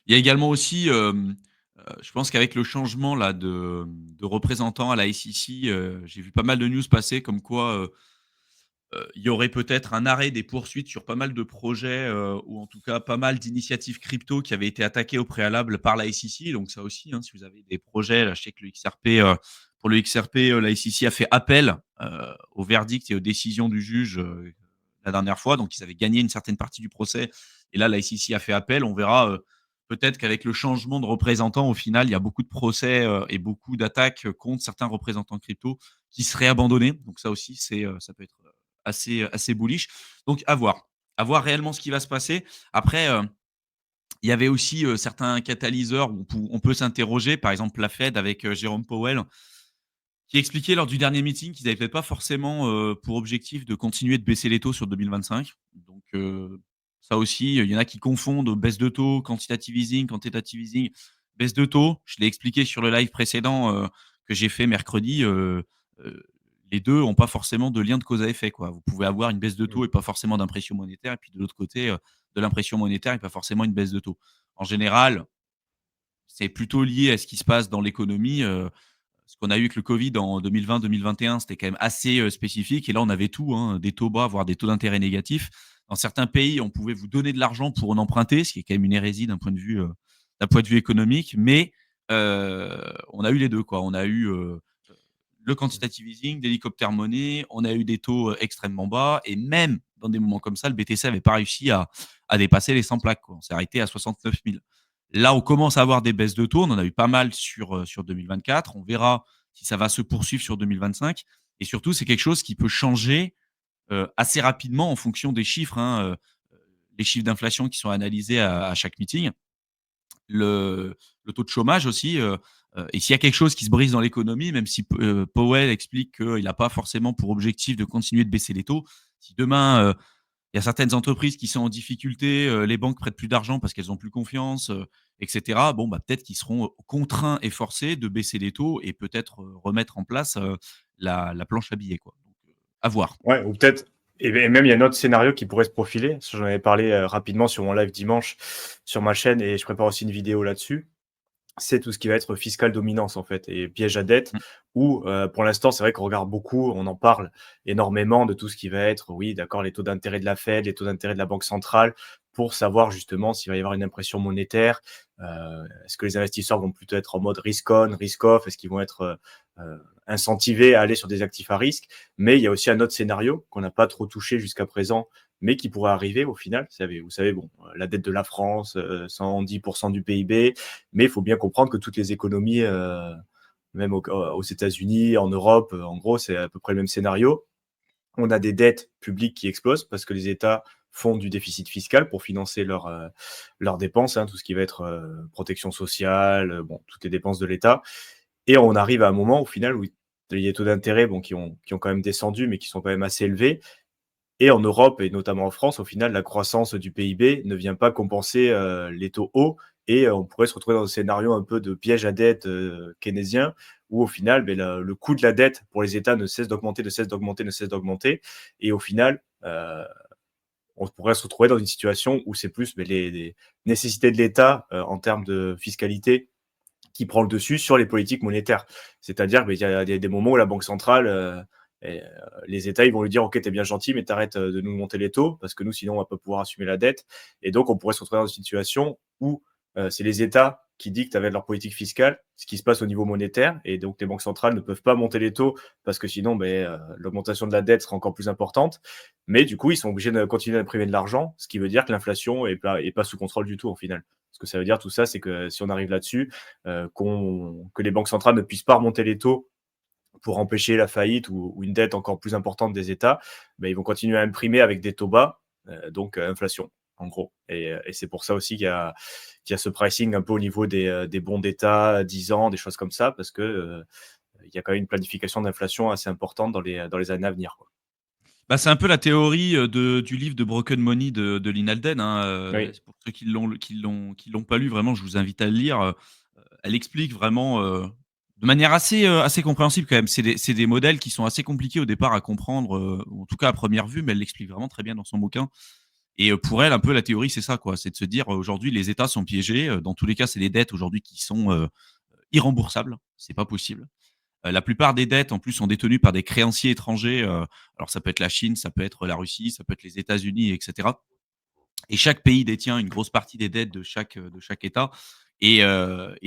Il y a également aussi, je pense qu'avec le changement là de représentants à la SEC, j'ai vu pas mal de news passer comme quoi, il y aurait peut-être un arrêt des poursuites sur pas mal de projets, ou en tout cas pas mal d'initiatives crypto qui avaient été attaquées au préalable par la SEC. Donc ça aussi, hein, si vous avez des projets, là, je sais que le XRP, pour le XRP, la SEC a fait appel, au verdict et aux décisions du juge, la dernière fois. Donc ils avaient gagné une certaine partie du procès et là, la SEC a fait appel. On verra, peut-être qu'avec le changement de représentants, au final, il y a beaucoup de procès, et beaucoup d'attaques, contre certains représentants crypto qui seraient abandonnés. Donc ça aussi, ça peut être assez bullish. Donc à voir réellement ce qui va se passer. Après, il y avait aussi certains catalyseurs où on peut s'interroger, par exemple la Fed avec Jérôme Powell, qui expliquait lors du dernier meeting qu'ils n'avaient peut-être pas forcément pour objectif de continuer de baisser les taux sur 2025. Donc ça aussi, il y en a qui confondent baisse de taux, quantitative easing, baisse de taux. Je l'ai expliqué sur le live précédent que j'ai fait mercredi. Les deux n'ont pas forcément de lien de cause à effet, quoi. Vous pouvez avoir une baisse de taux Mmh. et pas forcément d'impression monétaire, et puis de l'autre côté, de l'impression monétaire et pas forcément une baisse de taux. En général, c'est plutôt lié à ce qui se passe dans l'économie. Ce qu'on a eu avec le Covid en 2020-2021, c'était quand même assez spécifique. Et là, on avait tout, hein, des taux bas, voire des taux d'intérêt négatifs. Dans certains pays, on pouvait vous donner de l'argent pour en emprunter, ce qui est quand même une hérésie d'un point de vue économique. Mais on a eu les deux, quoi. On a eu le quantitative easing, l'hélicoptère monnaie, on a eu des taux extrêmement bas. Et même dans des moments comme ça, le BTC n'avait pas réussi à dépasser les 100 plaques, quoi. On s'est arrêté à 69 000. Là, on commence à avoir des baisses de taux. On en a eu pas mal sur 2024. On verra si ça va se poursuivre sur 2025. Et surtout, c'est quelque chose qui peut changer assez rapidement en fonction des chiffres, hein, les chiffres d'inflation qui sont analysés à chaque meeting. Le taux de chômage aussi. Et s'il y a quelque chose qui se brise dans l'économie, même si Powell explique qu'il n'a pas forcément pour objectif de continuer de baisser les taux, si demain il y a certaines entreprises qui sont en difficulté, les banques prêtent plus d'argent parce qu'elles ont plus confiance, etc. Bon, bah, peut-être qu'ils seront contraints et forcés de baisser les taux et peut-être remettre en place la planche à billets, quoi. Donc, à voir. Ouais, ou peut-être, et même il y a un autre scénario qui pourrait se profiler. J'en avais parlé rapidement sur mon live dimanche sur ma chaîne et je prépare aussi une vidéo là-dessus. C'est tout ce qui va être fiscal dominance en fait et piège à dette Mm. où pour l'instant c'est vrai qu'on regarde beaucoup, on en parle énormément de tout ce qui va être, oui d'accord, les taux d'intérêt de la Fed, les taux d'intérêt de la Banque centrale pour savoir justement s'il va y avoir une impression monétaire. Est-ce que les investisseurs vont plutôt être en mode risk on, risk off? Est-ce qu'ils vont être incentivés à aller sur des actifs à risque? Mais il y a aussi un autre scénario qu'on n'a pas trop touché jusqu'à présent, mais qui pourrait arriver au final. Vous savez bon, la dette de la France, 110% du PIB, mais il faut bien comprendre que toutes les économies, même aux États-Unis, en Europe, en gros, c'est à peu près le même scénario. On a des dettes publiques qui explosent parce que les États font du déficit fiscal pour financer leurs dépenses, hein, tout ce qui va être protection sociale, bon, toutes les dépenses de l'État. Et on arrive à un moment, au final, où il y a des taux d'intérêt bon, qui ont quand même descendu, mais qui sont quand même assez élevés. Et en Europe, et notamment en France, au final, la croissance du PIB ne vient pas compenser les taux hauts. Et on pourrait se retrouver dans un scénario un peu de piège à dette keynésien, où au final, ben, le coût de la dette pour les États ne cesse d'augmenter, ne cesse d'augmenter, ne cesse d'augmenter. Et au final, on pourrait se retrouver dans une situation où c'est plus ben, les nécessités de l'État en termes de fiscalité qui prend le dessus sur les politiques monétaires. C'est-à-dire qu'il y a des moments où la Banque centrale, les États, ils vont lui dire, OK, t'es bien gentil, mais t'arrêtes de nous monter les taux, parce que nous, sinon, on va pas pouvoir assumer la dette. Et donc, on pourrait se retrouver dans une situation où c'est les États qui dictent avec leur politique fiscale ce qui se passe au niveau monétaire. Et donc, les banques centrales ne peuvent pas monter les taux, parce que sinon, ben, l'augmentation de la dette sera encore plus importante. Mais du coup, ils sont obligés de continuer d'imprimer de l'argent, ce qui veut dire que l'inflation est pas sous contrôle du tout, au final. Ce que ça veut dire, tout ça, c'est que si on arrive là-dessus, que les banques centrales ne puissent pas remonter les taux pour empêcher la faillite ou une dette encore plus importante des États, ben, ils vont continuer à imprimer avec des taux bas, donc inflation, en gros. Et c'est pour ça aussi qu'il y a ce pricing un peu au niveau des bons d'État, 10 ans, des choses comme ça, parce que il y a quand même une planification d'inflation assez importante dans les années à venir, quoi. Bah, c'est un peu la théorie du livre de Broken Money de Lynn Alden, hein. Oui. Pour ceux qui l'ont pas lu, vraiment, je vous invite à le lire. Elle explique vraiment de manière assez compréhensible quand même. C'est des modèles qui sont assez compliqués au départ à comprendre, ou en tout cas à première vue, mais elle l'explique vraiment très bien dans son bouquin. Et pour elle, un peu la théorie, c'est ça, quoi. C'est de se dire, aujourd'hui, les États sont piégés. Dans tous les cas, c'est des dettes aujourd'hui qui sont irremboursables. C'est pas possible. La plupart des dettes, en plus, sont détenues par des créanciers étrangers. Alors, ça peut être la Chine, ça peut être la Russie, ça peut être les États-Unis, etc. Et chaque pays détient une grosse partie des dettes de chaque État. Et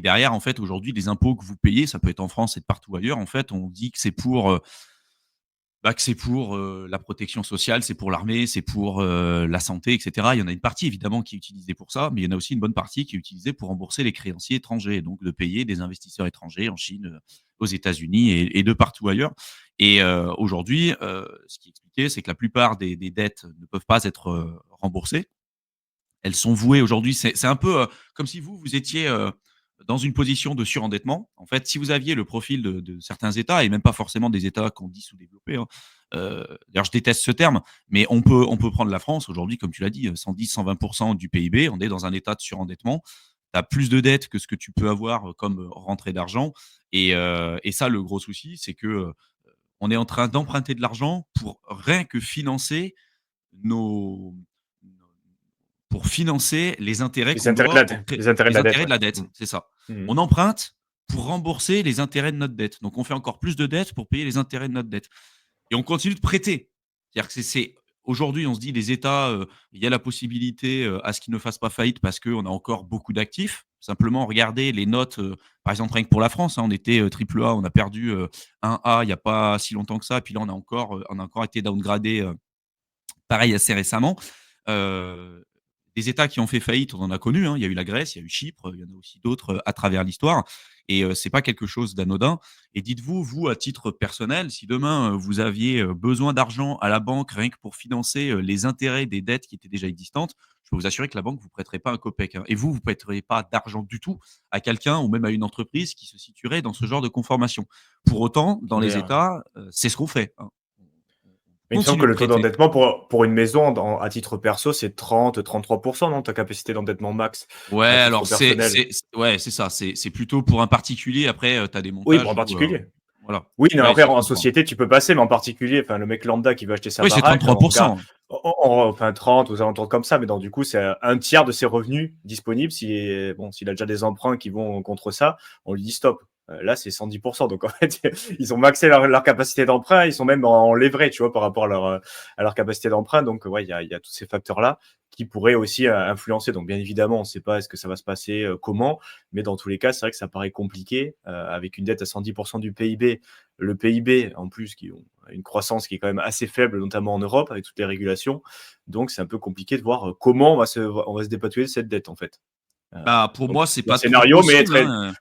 derrière, en fait, aujourd'hui, les impôts que vous payez, ça peut être en France et de partout ailleurs, en fait, on dit que c'est pour la protection sociale, c'est pour l'armée, c'est pour la santé, etc. Il y en a une partie évidemment qui est utilisée pour ça, mais il y en a aussi une bonne partie qui est utilisée pour rembourser les créanciers étrangers, donc de payer des investisseurs étrangers en Chine, aux États-Unis et de partout ailleurs. Et aujourd'hui, ce qui est expliqué, c'est que la plupart des dettes ne peuvent pas être remboursées. Elles sont vouées aujourd'hui. C'est un peu comme si vous étiez dans une position de surendettement. En fait, si vous aviez le profil de certains États, et même pas forcément des États qu'on dit sous-développés, hein, d'ailleurs, je déteste ce terme, mais on peut prendre la France aujourd'hui, comme tu l'as dit, 110-120% du PIB, on est dans un état de surendettement. Tu as plus de dettes que ce que tu peux avoir comme rentrée d'argent. Et ça, le gros souci, c'est que on est en train d'emprunter de l'argent pour rien que financer nos, pour financer les intérêts Les qu'on intérêts de doit la dette, les intérêts de les la dette, intérêts de ouais. la dette, Mmh. c'est ça. Mmh. On emprunte pour rembourser les intérêts de notre dette. Donc on fait encore plus de dettes pour payer les intérêts de notre dette et on continue de prêter. C'est-à-dire que c'est aujourd'hui, on se dit les États, il y a la possibilité, à ce qu'ils ne fassent pas faillite parce qu'on a encore beaucoup d'actifs. Simplement, regardez les notes, par exemple, rien que pour la France, hein, on était, triple A, on a perdu, 1A il y a pas si longtemps que ça. Puis là, on a encore été downgradé, pareil assez récemment. Heu, des États qui ont fait faillite, on en a connu, hein. Il y a eu la Grèce, il y a eu Chypre, il y en a aussi d'autres, à travers l'histoire. Et c'est pas quelque chose d'anodin. Et dites-vous, vous, à titre personnel, si demain, vous aviez, besoin d'argent à la banque rien que pour financer, les intérêts des dettes qui étaient déjà existantes, je peux vous assurer que la banque vous prêterait pas un copec, hein. Et vous prêteriez pas d'argent du tout à quelqu'un ou même à une entreprise qui se situerait dans ce genre de conformation. Pour autant, dans les Mais États, c'est ce qu'on fait, hein. il On me semble continue que de le taux prêter. d'endettement pour une maison à titre perso, c'est 30-33%, non? Ta capacité d'endettement max Ouais, à titre alors c'est personnel? c'est c ouais, c'est ça, c'est plutôt pour un particulier. Après, tu as des Oui, pour un montages où, particulier. voilà. Oui, non, Ouais, après c'est en 33. société, tu peux passer, mais en particulier, enfin le mec lambda qui veut acheter sa Oui, c'est baraque, on regarde 33. enfin 30 aux alentours comme ça, mais donc du coup, c'est un tiers de ses revenus disponibles. Si bon, s'il a déjà des emprunts qui vont contre ça, on lui dit stop. Là, c'est 110%. Donc en fait, ils ont maxé leur capacité d'emprunt, ils sont même en leverage, tu vois, par rapport à leur capacité d'emprunt. Donc ouais, il y a tous ces facteurs-là qui pourraient aussi influencer. Donc bien évidemment, on ne sait pas est-ce que ça va se passer, comment, mais dans tous les cas, c'est vrai que ça paraît compliqué avec une dette à 110% du PIB. Le PIB, en plus, qui ont une croissance qui est quand même assez faible, notamment en Europe, avec toutes les régulations. Donc, c'est un peu compliqué de voir comment on va se dépatouiller de cette dette, en fait. Euh, Bah, pour donc, moi, c'est un pas trop scénario, mais possible, très. hein.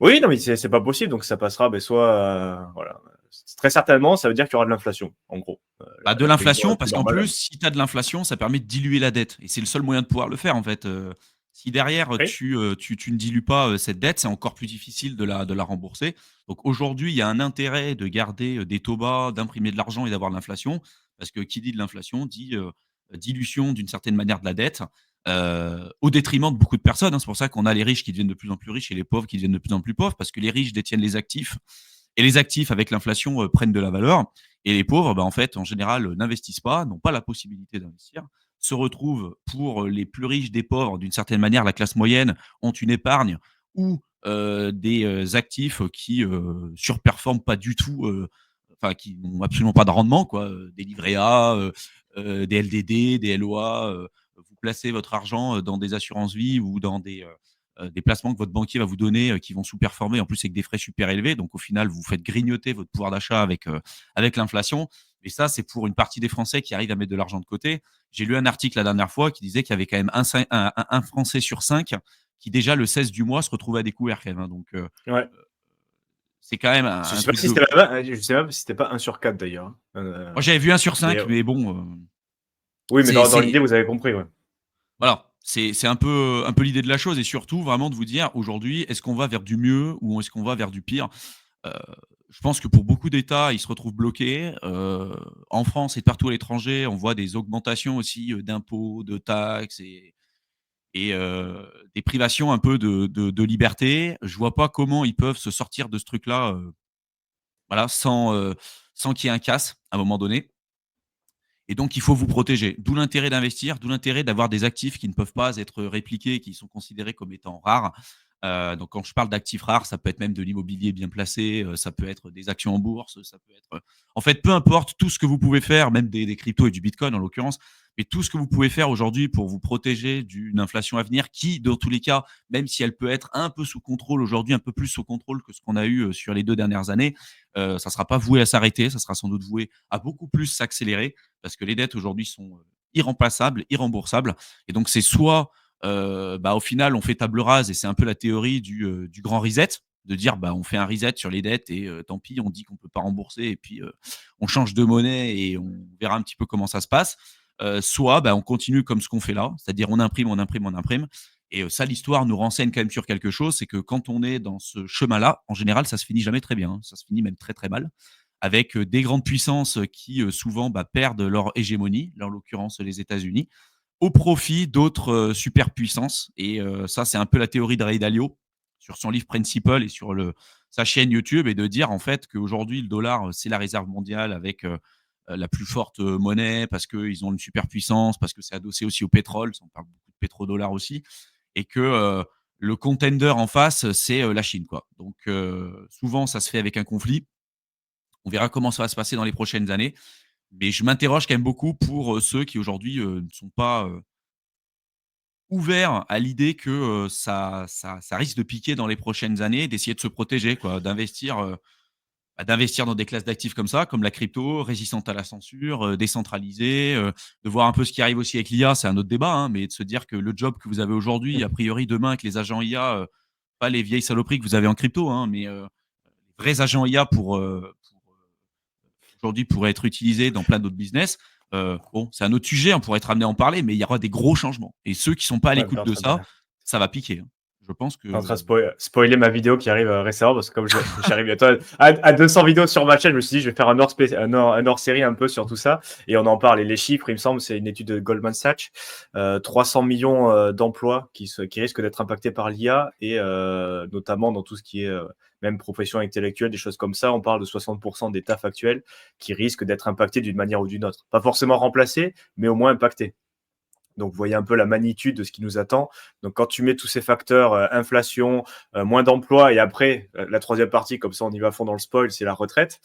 Oui, non, mais c'est pas possible. Donc, ça passera, ben, soit. Voilà. Très certainement, ça veut dire qu'il y aura de l'inflation, en gros. Bah, de La prévision l'inflation, la plus parce qu'en normale. plus, si tu as de l'inflation, ça permet de diluer la dette et c'est le seul moyen de pouvoir le faire, en fait. Si derrière, Oui. tu ne dilues pas, cette dette, c'est encore plus difficile de la rembourser. Donc aujourd'hui, il y a un intérêt de garder, des taux bas, d'imprimer de l'argent et d'avoir de l'inflation parce que qui dit de l'inflation dit, dilution d'une certaine manière de la dette, au détriment de beaucoup de personnes, hein. C'est pour ça qu'on a les riches qui deviennent de plus en plus riches et les pauvres qui deviennent de plus en plus pauvres parce que les riches détiennent les actifs et les actifs, avec l'inflation, prennent de la valeur. Et les pauvres, bah, en fait, en général, n'investissent pas, n'ont pas la possibilité d'investir, se retrouvent pour les plus riches des pauvres, d'une certaine manière, la classe moyenne, ont une épargne ou des actifs qui surperforment pas du tout, enfin qui n'ont absolument pas de rendement, quoi, des livrets A, des LDD, des LOA. Vous placez votre argent dans des assurances vie ou dans des placements que votre banquier va vous donner qui vont sous-performer, en plus avec des frais super élevés. Donc au final, vous faites grignoter votre pouvoir d'achat avec l'inflation. Et ça, c'est pour une partie des Français qui arrivent à mettre de l'argent de côté. J'ai lu un article la dernière fois qui disait qu'il y avait quand même un Français sur 5 qui déjà le 16 du mois se retrouvait à découvert quand même, hein. Donc Ouais. c'est quand même un, Je un sais pas truc si de. c'était pas, je sais même si c'était pas 1 sur 4 d'ailleurs, hein. Moi j'avais vu un sur Mais 5, mais bon, oui, mais c'est dans c'est l'idée, vous avez compris, ouais. voilà, c'est un peu l'idée de la chose et surtout vraiment de vous dire aujourd'hui, est-ce qu'on va vers du mieux ou est-ce qu'on va vers du pire? Heu, je pense que pour beaucoup d'États, ils se retrouvent bloqués. En France et partout à l'étranger, on voit des augmentations aussi, d'impôts, de taxes et des privations un peu de liberté. Je vois pas comment ils peuvent se sortir de ce truc-là, voilà, sans qu'il y ait un casse à un moment donné. Et donc, il faut vous protéger. D'où l'intérêt d'investir, d'où l'intérêt d'avoir des actifs qui ne peuvent pas être répliqués, qui sont considérés comme étant rares. Donc, quand je parle d'actifs rares, ça peut être même de l'immobilier bien placé, ça peut être des actions en bourse, ça peut être. En fait, peu importe tout ce que vous pouvez faire, même des cryptos et du bitcoin en l'occurrence, mais tout ce que vous pouvez faire aujourd'hui pour vous protéger d'une inflation à venir qui, dans tous les cas, même si elle peut être un peu sous contrôle aujourd'hui, un peu plus sous contrôle que ce qu'on a eu sur les 2 dernières années, ça ne sera pas voué à s'arrêter, ça sera sans doute voué à beaucoup plus s'accélérer parce que les dettes aujourd'hui sont irremplaçables, irremboursables. Et donc, c'est soit, au final, on fait table rase et c'est un peu la théorie du grand reset, de dire on fait un reset sur les dettes et tant pis, on dit qu'on ne peut pas rembourser et puis on change de monnaie et on verra un petit peu comment ça se passe. Soit on continue comme ce qu'on fait là, c'est-à-dire on imprime, on imprime, on imprime. Et ça, l'histoire nous renseigne quand même sur quelque chose, c'est que quand on est dans ce chemin-là, en général, ça se finit jamais très bien, hein. Ça se finit même très très mal avec des grandes puissances qui souvent perdent leur hégémonie, en l'occurrence les États-Unis, au profit d'autres superpuissances. Et ça, c'est un peu la théorie de Ray Dalio sur son livre Principle et sur sa chaîne YouTube, et de dire en fait qu'aujourd'hui, le dollar, c'est la réserve mondiale avec la plus forte monnaie parce qu'ils ont une superpuissance, parce que c'est adossé aussi au pétrole, on parle beaucoup de pétrodollars aussi, et que le contender en face, c'est la Chine, quoi. Donc souvent, ça se fait avec un conflit. On verra comment ça va se passer dans les prochaines années. Mais je m'interroge quand même beaucoup pour ceux qui aujourd'hui ne sont pas ouverts à l'idée que ça risque de piquer dans les prochaines années, d'essayer de se protéger, quoi, d'investir dans des classes d'actifs comme ça, comme la crypto, résistante à la censure, décentralisée, de voir un peu ce qui arrive aussi avec l'IA, c'est un autre débat, hein, mais de se dire que le job que vous avez aujourd'hui, a priori demain avec les agents IA, pas les vieilles saloperies que vous avez en crypto, hein, mais les vrais agents IA aujourd'hui pourrait être utilisé dans plein d'autres business. Bon, c'est un autre sujet, on pourrait être amené à en parler, mais il y aura des gros changements. Et ceux qui ne sont pas à Ouais, t'es l'écoute en de train ça, de ça va piquer, hein. Je pense T'es en train de que. spoiler ma vidéo qui arrive récemment parce que comme j'arrive bientôt à 200 vidéos sur ma chaîne, je me suis dit je vais faire un hors série un peu sur tout ça et on en parle. Et les chiffres, il me semble, c'est une étude de Goldman Sachs, 300 millions d'emplois qui risquent d'être impactés par l'IA et notamment dans tout ce qui est même profession intellectuelle, des choses comme ça. On parle de 60% des tafs actuels qui risquent d'être impactés d'une manière ou d'une autre. Pas forcément remplacés, mais au moins impactés. Donc, vous voyez un peu la magnitude de ce qui nous attend. Donc, quand tu mets tous ces facteurs, inflation, moins d'emplois, et après, la troisième partie, comme ça on y va à fond dans le spoil, c'est la retraite.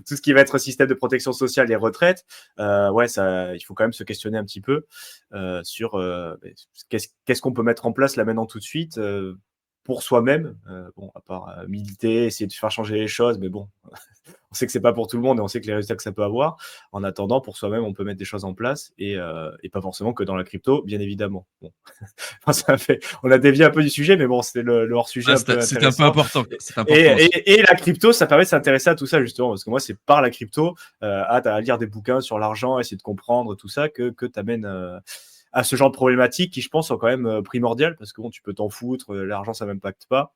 Tout ce qui va être système de protection sociale et retraite, ouais, ça, il faut quand même se questionner un petit peu sur qu'est-ce qu'on peut mettre en place là maintenant tout de suite pour soi-même. Bon, à part militer, essayer de faire changer les choses, mais bon, on sait que c'est pas pour tout le monde et on sait que les résultats que ça peut avoir. En attendant, pour soi-même, on peut mettre des choses en place et pas forcément que dans la crypto, bien évidemment. Bon. On a dévié un peu du sujet, mais bon, c'était le hors-sujet Ah, un peu c'était un peu intéressant. important. C'est important aussi. Et la crypto, ça permet de s'intéresser à tout ça, justement, parce que moi, c'est par la crypto, à lire des bouquins sur l'argent, essayer de comprendre tout ça, que tu amènes à ce genre de problématiques qui, je pense, sont quand même primordiales, parce que bon, tu peux t'en foutre, l'argent, ça m'impacte pas.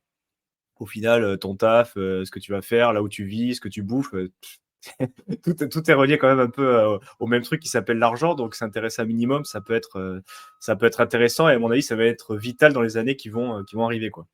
Au final, ton taf, ce que tu vas faire, là où tu vis, ce que tu bouffes, tout est relié quand même un peu au même truc qui s'appelle l'argent. Donc, s'intéresser un minimum, ça peut être intéressant. Et à mon avis, ça va être vital dans les années qui vont arriver, quoi.